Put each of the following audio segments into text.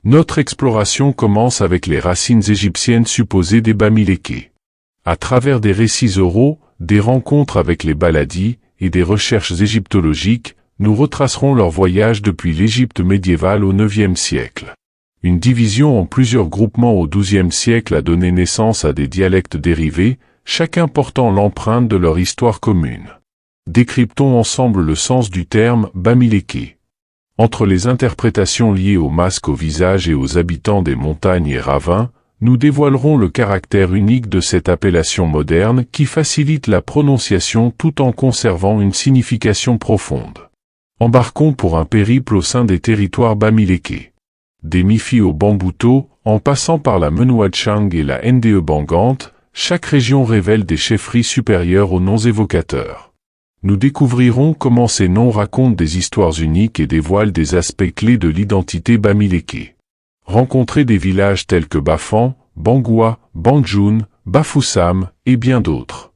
Notre exploration commence avec les racines égyptiennes supposées des Bamilékés. À travers des récits oraux, des rencontres avec les baladis et des recherches égyptologiques, nous retracerons leur voyage depuis l'Égypte médiévale au IXe siècle. Une division en plusieurs groupements au XIIe siècle a donné naissance à des dialectes dérivés, chacun portant l'empreinte de leur histoire commune. Décryptons ensemble le sens du terme « Bamiléké ». Entre les interprétations liées aux masques au visage et aux habitants des montagnes et ravins, nous dévoilerons le caractère unique de cette appellation moderne qui facilite la prononciation tout en conservant une signification profonde. Embarquons pour un périple au sein des territoires Bamilékés. Des Mifi au Bambouto, en passant par la Menouatchang et la Nde Bangante, chaque région révèle des chefferies supérieures aux noms évocateurs. Nous découvrirons comment ces noms racontent des histoires uniques et dévoilent des aspects clés de l'identité Bamiléké. Rencontrez des villages tels que Bafan, Bangoua, Banjoun, Bafoussam, et bien d'autres.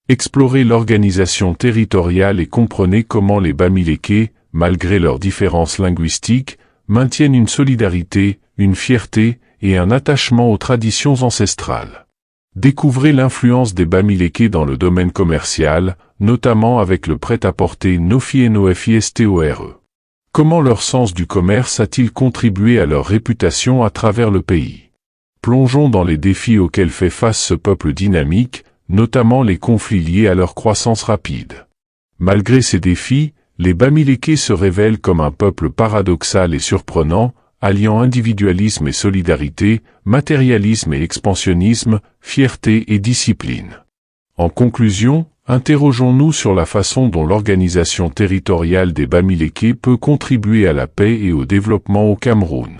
Explorez l'organisation territoriale et comprenez comment les Bamilékés, malgré leurs différences linguistiques, maintiennent une solidarité, une fierté et un attachement aux traditions ancestrales. Découvrez l'influence des Bamilékés dans le domaine commercial, notamment avec le prêt-à-porter Nofi et Nofistore. Comment leur sens du commerce a-t-il contribué à leur réputation à travers le pays? Plongeons dans les défis auxquels fait face ce peuple dynamique, notamment les conflits liés à leur croissance rapide. Malgré ces défis, les Bamilékés se révèlent comme un peuple paradoxal et surprenant, alliant individualisme et solidarité, matérialisme et expansionnisme, fierté et discipline. En conclusion, interrogeons-nous sur la façon dont l'organisation territoriale des Bamilékés peut contribuer à la paix et au développement au Cameroun.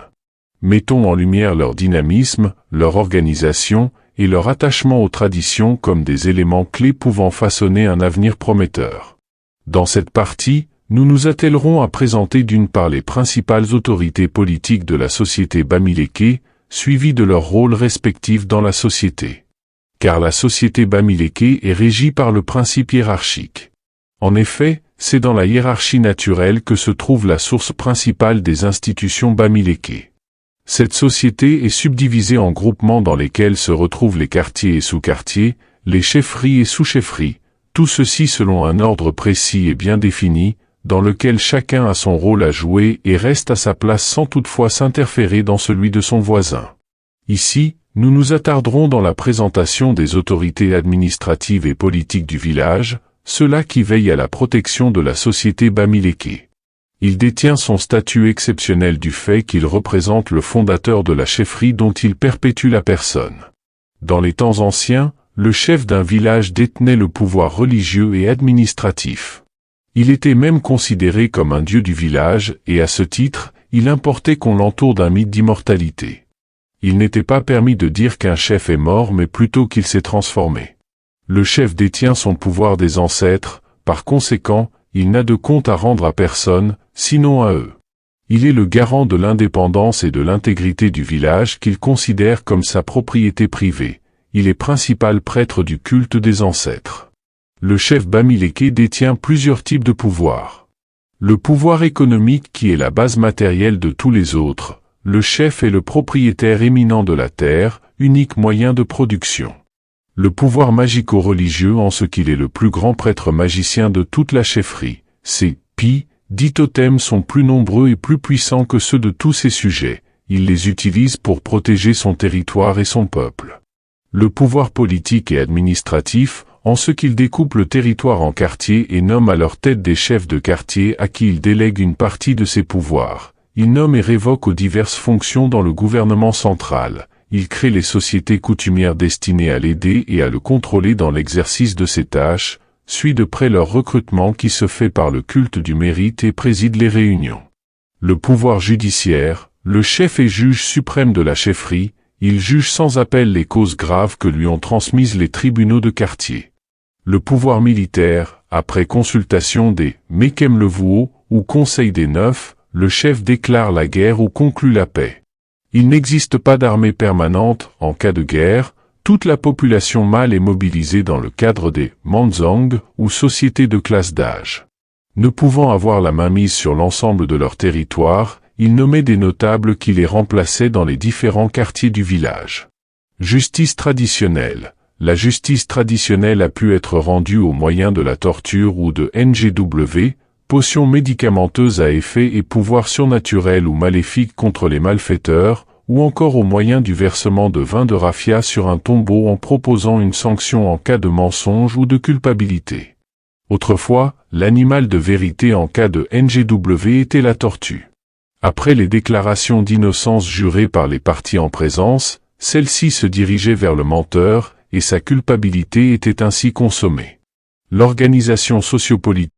Mettons en lumière leur dynamisme, leur organisation et leur attachement aux traditions comme des éléments clés pouvant façonner un avenir prometteur. Dans cette partie, nous nous attellerons à présenter d'une part les principales autorités politiques de la société Bamiléké, suivies de leurs rôles respectifs dans la société. Car la société Bamiléké est régie par le principe hiérarchique. En effet, c'est dans la hiérarchie naturelle que se trouve la source principale des institutions Bamiléké. Cette société est subdivisée en groupements dans lesquels se retrouvent les quartiers et sous-quartiers, les chefferies et sous-chefferies, tout ceci selon un ordre précis et bien défini, dans lequel chacun a son rôle à jouer et reste à sa place sans toutefois s'interférer dans celui de son voisin. Ici, nous nous attarderons dans la présentation des autorités administratives et politiques du village, ceux-là qui veillent à la protection de la société Bamiléké. Il détient son statut exceptionnel du fait qu'il représente le fondateur de la chefferie dont il perpétue la personne. Dans les temps anciens, le chef d'un village détenait le pouvoir religieux et administratif. Il était même considéré comme un dieu du village et à ce titre, il importait qu'on l'entoure d'un mythe d'immortalité. Il n'était pas permis de dire qu'un chef est mort mais plutôt qu'il s'est transformé. Le chef détient son pouvoir des ancêtres, par conséquent, il n'a de compte à rendre à personne, sinon à eux. Il est le garant de l'indépendance et de l'intégrité du village qu'il considère comme sa propriété privée. Il est principal prêtre du culte des ancêtres. Le chef Bamiléké détient plusieurs types de pouvoirs. Le pouvoir économique qui est la base matérielle de tous les autres. Le chef est le propriétaire éminent de la terre, unique moyen de production. Le pouvoir magico-religieux en ce qu'il est le plus grand prêtre magicien de toute la chefferie. Ses dits totems sont plus nombreux et plus puissants que ceux de tous ses sujets. Il les utilise pour protéger son territoire et son peuple. Le pouvoir politique et administratif, en ce qu'il découpe le territoire en quartiers et nomme à leur tête des chefs de quartier à qui il délègue une partie de ses pouvoirs. Il nomme et révoque aux diverses fonctions dans le gouvernement central. Il crée les sociétés coutumières destinées à l'aider et à le contrôler dans l'exercice de ses tâches, suit de près leur recrutement qui se fait par le culte du mérite et préside les réunions. Le pouvoir judiciaire, le chef et juge suprême de la chefferie, il juge sans appel les causes graves que lui ont transmises les tribunaux de quartier. Le pouvoir militaire, après consultation des Mekem-le-Vouo ou Conseil des Neufs, le chef déclare la guerre ou conclut la paix. Il n'existe pas d'armée permanente en cas de guerre, toute la population mâle est mobilisée dans le cadre des Manzang ou sociétés de classe d'âge. Ne pouvant avoir la mainmise sur l'ensemble de leur territoire, il nommait des notables qui les remplaçaient dans les différents quartiers du village. Justice traditionnelle. La justice traditionnelle a pu être rendue au moyen de la torture ou de NGW, potions médicamenteuses à effet et pouvoirs surnaturels ou maléfiques contre les malfaiteurs, ou encore au moyen du versement de vin de raffia sur un tombeau en proposant une sanction en cas de mensonge ou de culpabilité. Autrefois, l'animal de vérité en cas de NGW était la tortue. Après les déclarations d'innocence jurées par les parties en présence, celle-ci se dirigeait vers le menteur, et sa culpabilité était ainsi consommée. L'organisation sociopolitique